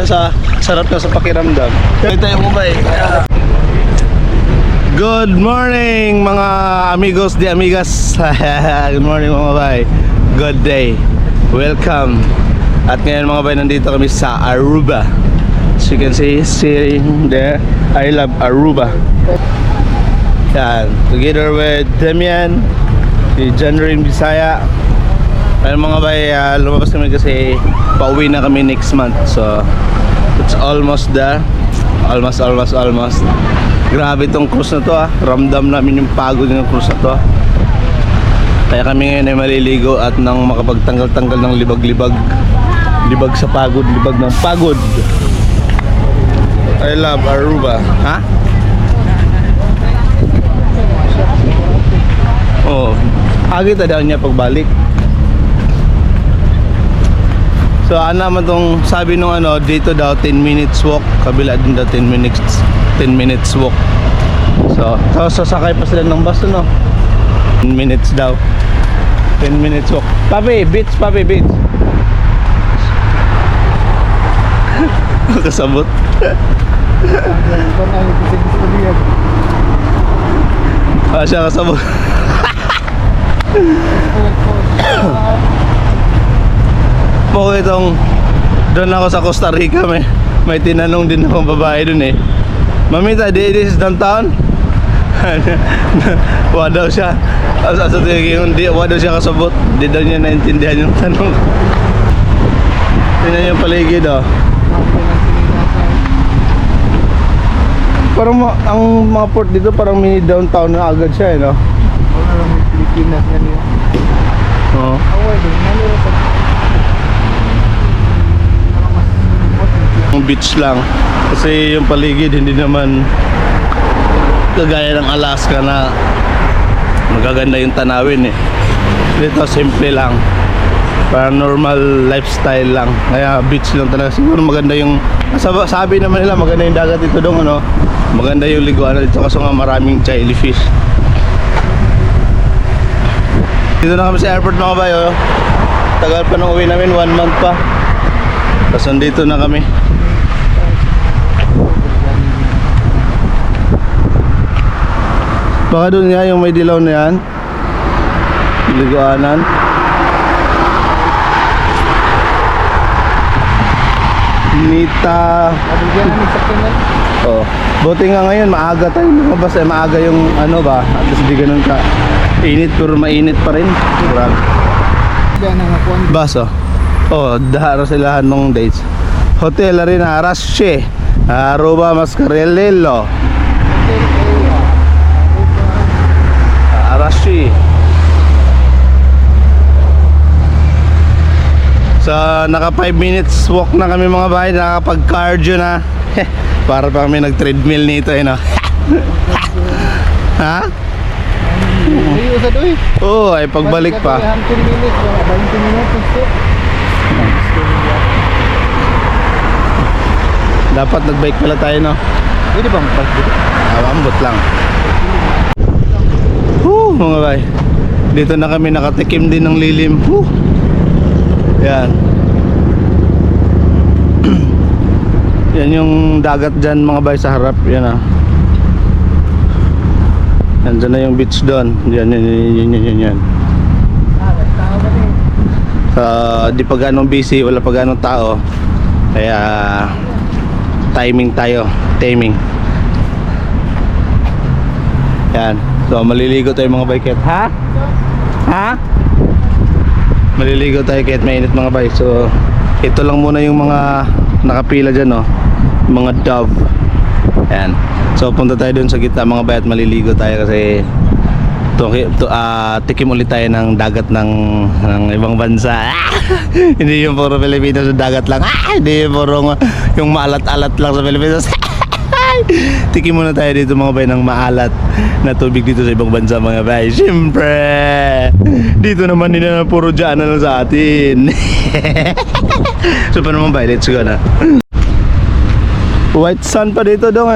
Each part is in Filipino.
sarap na sa pakiramdam. Ito tayo mo ba eh. Good morning mga amigos de amigas. Good morning mga bay. Good day. Welcome. At ngayon mga bay, nandito kami sa Aruba. As you can see, sitting there, I love Aruba. Yan, together with Demian, si Janrin Bisaya. Ayun mga bay, lumabas kami kasi pauwi na kami next month. So, it's almost there. Almost. Grabe tong cruise na to Ramdam namin yung pagod ng cruise na to Kaya kami ngayon ay maliligo at nang makapagtanggal-tanggal ng libag-libag. Libag sa pagod, libag ng pagod. I love Aruba. Ha? Oh, agad daw niya pagbalik. So ano naman tong sabi nung dito daw 10 minutes walk, kabila din daw 10 minutes walk. So sasakay pa sila ng bus 10 minutes daw. 10 minutes walk. Papi beach. Kasabot. Siya kasabot. Okay, itong doon ako sa Costa Rica, may tinanong din akong babae doon eh. Mamita, this is downtown? Wala daw siya. Wala daw siya kasabot. Di daw niya naintindihan yung tanong. Tingnan yung paligid Parang ang mga port dito parang mini downtown na agad siya no? Wala lang yung Pilipinas yan yun. Oo. Beach lang kasi yung paligid hindi naman kagaya ng Alaska na magaganda yung tanawin eh. Dito simple lang, para normal lifestyle lang, kaya beach lang talaga. Siguro maganda yung sabi naman nila maganda yung dagat dito dong maganda yung liguan dito kasi nga maraming jellyfish. Dito na kami sa airport mga bayo. Tagal pa nung uwi namin, 1 month pa, tapos nandito na kami. Baka doon nga yung may dilaw na yan, liguanan. Nita. Oh, buti nga ngayon maaga tayo lumabas maaga yung ba, at least di ganun ka init pero mainit pa rin. Grabe. Baso. Oh, dahara sila nung dates. Hotel rin Arashe, Aruba Mascarello. Arashi. So naka 5 minutes walk na kami mga bahay, nakapag cardio na. Para pa kami nag treadmill nito no. Ha? Oo, ay pagbalik pa. Dapat nagbike pala tayo no. Pwede bang bike? Ambot lang. Mga bay, dito na kami nakatikim din ng lilim. Yan. Yan yung dagat dyan mga bay sa harap. Yan yan dyan na yung beach doon. Yan. Di pa ganong busy, wala pa ganong tao, kaya timing tayo. Yan. So maliligo tayo mga bike. Ha? Maliligo tayo kahit mainit mga bike. So ito lang muna yung mga nakapila dyan mga dove. Yan. So punta tayo dun sa gitna mga bike at maliligo tayo kasi tikim ulit tayo ng dagat ng ibang bansa. Hindi yung puro Pilipinas sa dagat lang. Hindi yung puro yung maalat-alat lang sa Pilipinas. Tikim muna tayo dito mga bay ng maalat na tubig dito sa ibang bansa mga bay. Siyempre dito naman nila na puro dyan na lang sa atin. So paano mga bay, let's go na. White sun pa dito dong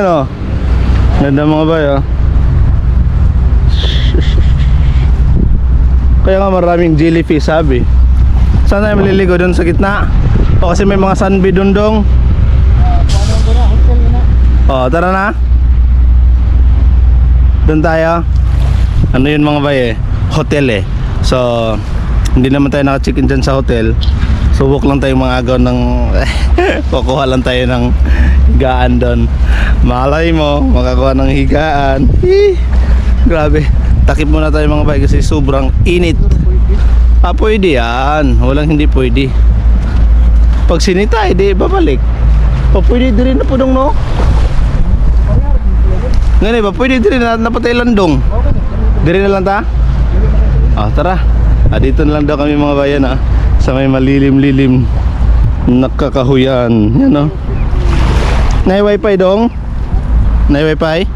ganda mga bay Kaya nga maraming jellyfish sabi. Saan tayo maliligo doon sa gitna? O kasi may mga sunbee doon dong. Oh, tara na. Doon tayo. Ano yun mga bay eh? Hotel eh. So, hindi naman tayo naka-check-in dyan sa hotel. Subok lang tayo mga agaw ng kukuha lang tayo ng higaan doon. Malay mo, makakuha ng higaan. Grabe. Takip muna tayo mga bay kasi sobrang init. Ah, pwede yan. Walang hindi pwede. Pag sinita, hindi babalik. Pa pwede din na po dong no? Ngani ba? Pwede din na napatay landong. Dire na lang ta? Ah, tara. Ah, dito na lang daw kami mga bayan ah. Sa may malilim-lilim nakakahuyan. Yan oh. Nay wifi dong? Nay wifi?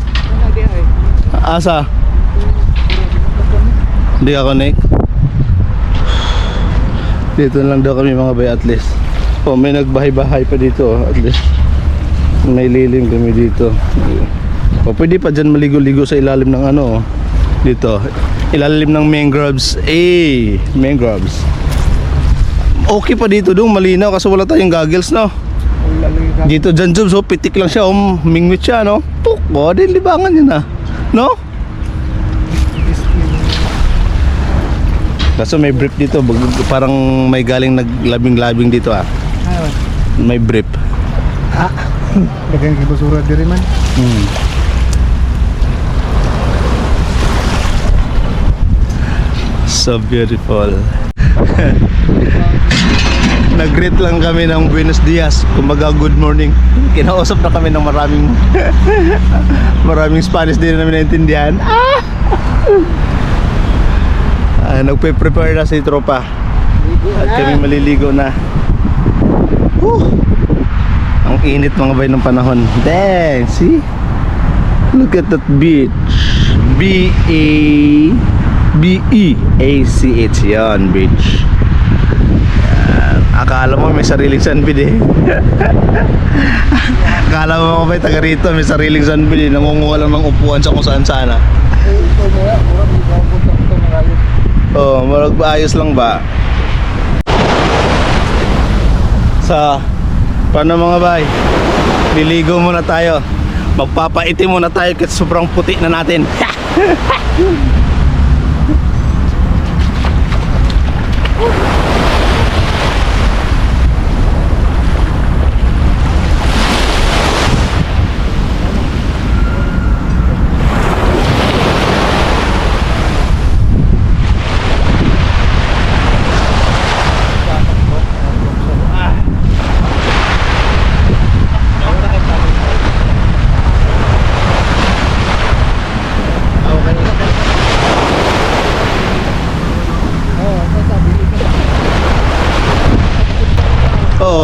Asa? Hindi ka connect? Dito na lang daw kami mga bay at least. Oh, may nagbahay-bahay pa dito oh, at least. May lilim kami dito. O pwede pa dyan maligo-ligo sa ilalim ng ano oh. Dito, ilalim ng mangroves. Mangroves. Okay pa dito dong, malinaw kasi wala tayong goggles no. Dito dyan Jobs, so pitik lang siya, mingwit siya no. Puk, oh, di libangan yun ah. No? Kaso may brief dito, parang may galing naglabing-labing dito ah. May brief. Dagang kibusura diri man. So beautiful. Nag-greet lang kami ng Buenos Dias, kumbaga good morning. Kinausap na kami ng maraming Spanish, din namin naintindihan. Nagpe-prepare na si tropa. At kami maliligo na. Ang init mga bay ng panahon. Dang, see? Look at that beach. B-E-A-C-H yan, beach. Yan. Akala mo may sariling sunbed eh. Akala mo ba taga rito may sariling sunbed eh. Nangunguha lang ng upuan sa kung saan sana. Oh, marag-ayos lang ba? Sa paano mga bay? Liligo muna tayo. Magpapaitim muna tayo kasi sobrang puti na natin.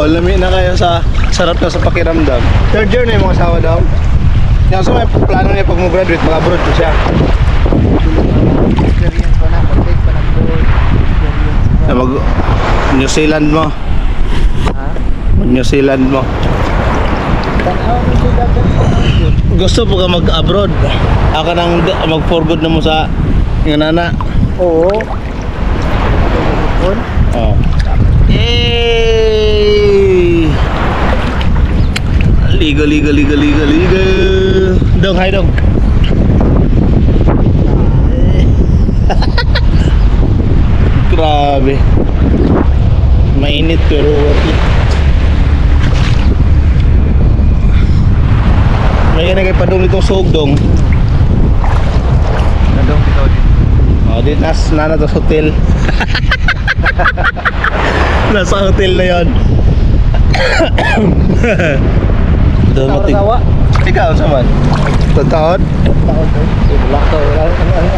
Lami na kayo sa sarap na sa pakiramdam. Third year na yung mga asawa daw. Yung sa may plano niya pag mag-graduate, mag-abroad ko siya. Experience pa na, pag-take pa nag-board. Na mag New Zealand mo. Ha? New Zealand mo. Tanaw mo siya dapat. Gusto po ka mag-abroad. Aka nang mag-for good na mo sa yung nana. Oo. Oh. Yay! Ligo. Dong, hi dong. Grabe. Mainit pero worth it. May ganun kay padong itong sugdong. Nadong bitaw din. Oh, di nana to sa hotel. Nasa hotel na yon. Dumating. Ikaw, saman? Tataon? Taon ko. Wala to.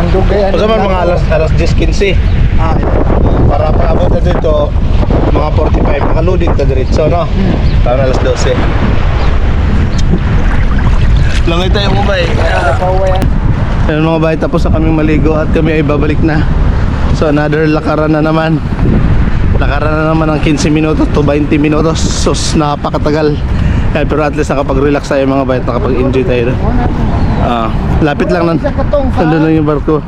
Ang dugay. O saman mga alas 10:15. Para paabot na dito, mga 45. Nakaludin ka diretso, no? Taon alas 12. Langay tayo mo ba eh? Pauwayan. Ayun mga bay, tapos na kaming maligo at kami ay babalik na. So another lakaran na naman. Lakaran na naman ng 15 minutos to 20 minutos. Sus, napakatagal. Pero at least nakapag-relax tayo mga bay at nakapag-enjoy tayo. Lapit lang nandun lang yung barko.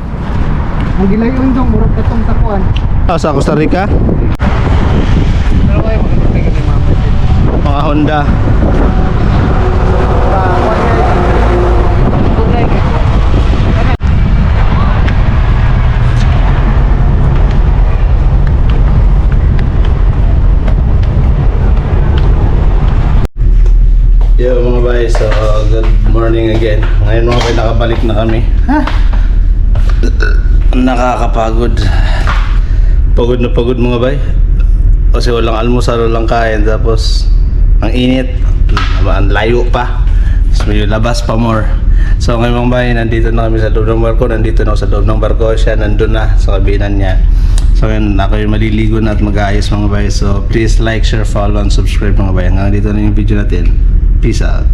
Ang gilayon dong, murag katong takuan. Sa Costa Rica? Pero ay, magkakita ni mama. Mga Honda. One year Good morning again. Ngayon mga bay, nakabalik na kami. Nakakapagod. Pagod na pagod mga bay. Kasi walang almusal, walang kain. Tapos, ang init. Ang layo pa. Tapos may labas pa more. So ngayon mga bay, nandito na kami sa loob ng barko. Nandito na ako sa loob ng barko. Siya nandun na sa kabinan niya. So ngayon, ako yung maliligo na at mag-aayos mga bay. So please like, share, follow, and subscribe mga bay. Hanggang dito na yung video natin. Peace out.